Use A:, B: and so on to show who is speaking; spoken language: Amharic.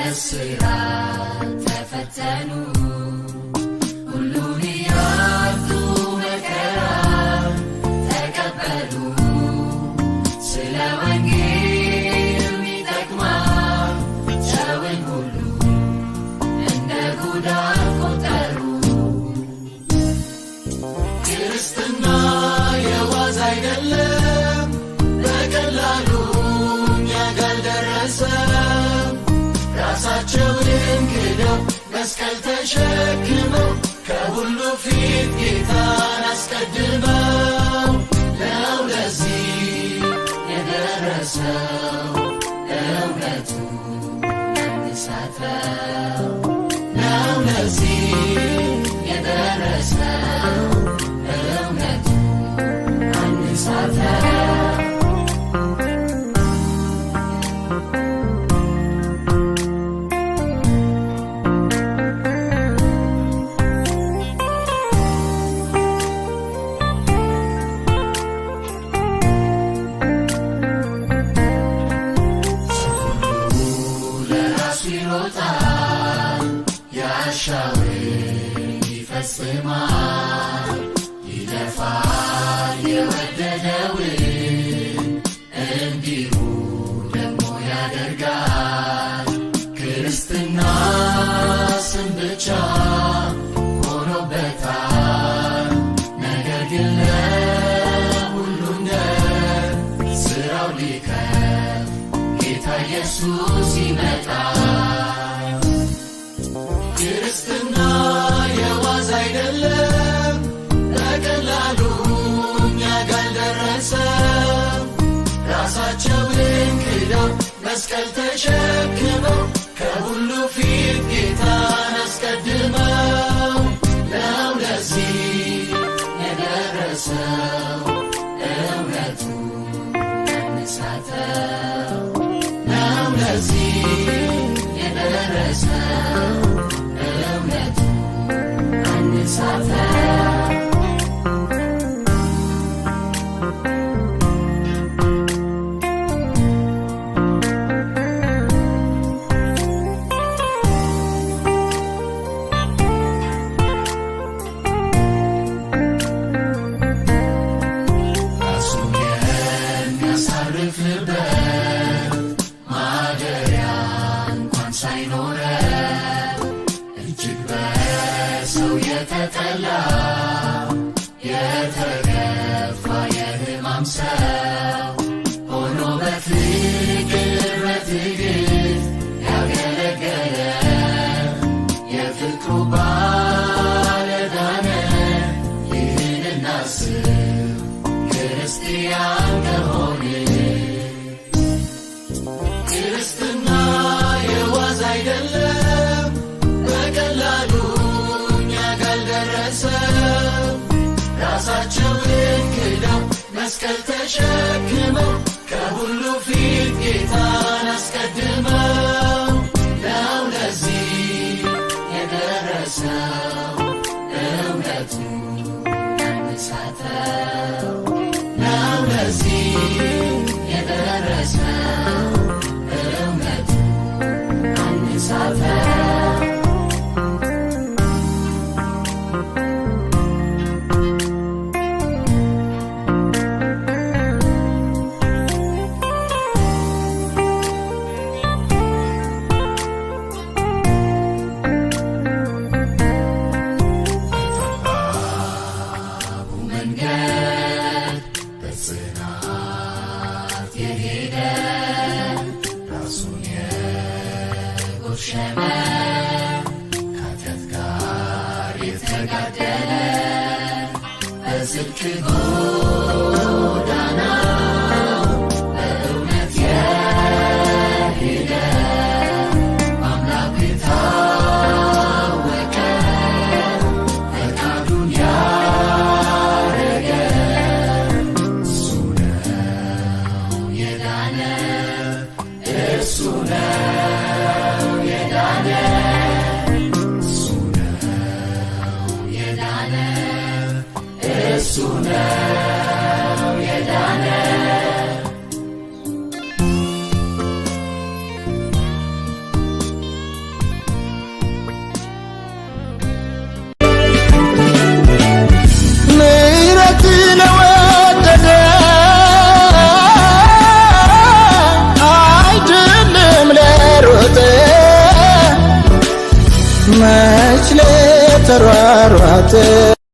A: ከእስራት ተፈተኑ ሁሉን ያጡ መከራ ተቀበሉ ስለ ወንጌል የሚጠቅማቸውን ሁሉ እንደ ጉዳት ቆጠሩ። ክርስትና የዋዛ አይደለም፣ በቀላሉ እኛ ጋር ደረሰ። ራሳቸውን ክደው መስቀል ተሸክመው ከሁሉ ፊት ጌታን አስቀድመው ነው ለዚህ የደረሰው እውነቱን አንሳተው ነው ለዚህ የደረሰው እውነቱን አንሳተው። ይፈጽማል ይለፋል የወደደውን እንዲሁ ደግሞ ያደርጋል። ክርስትና ስም ብቻ ሆኖበታል፣ ነገር ግን ለሁሉ እንደ ሥራው ሊከፍ ጌታ ኢየሱስ ይመጣል። ክርስትና የዋዛ አይደለም፣ በቀላሉ እኛ ጋር ደረሰ። ራሳቸውን ክደው መስቀል ተሸክመው ከሁሉ ፊት ጌታን አስቀድመው ነው ለዚህ የደረሰው እውነቱን አንሳተው ነው ለዚህ የደረሰው ራሱን የሚያሳርፍበት ማደሪያ እንኳን ሳይኖረው እጅግ በሰው የተጠላ የተገፋ የሕማም ሰው ሆኖ በፍቅር በትዕግሥት ያገለገለ የፍቅሩ ባለዕዳ ነን። ይህን እናስብ ክርስቲያን ከሆንን። ክርስትና የዋዛ አይደለም፣ በቀላሉ እኛ ጋር ደረሰ። ራሳቸውን ክደው መስቀል ተሸክመው ከሁሉ ፊት ጌታን አስቀድመው ነው ለዚህ የደረሰው እውነቱን አንሳተው ነው ለዚህ የደረሰው እውነቱን አንሳተው። ከኃጢአት ጋር የተጋደለ በጽድቅ ጎዳና በእውነት የሄደ አምላኩ የታወቀ ፈቃዱን ያረገ እሱ ነው የዳነ እሱ ነው የዳነ እሱ ነው የዳነ።
B: አባት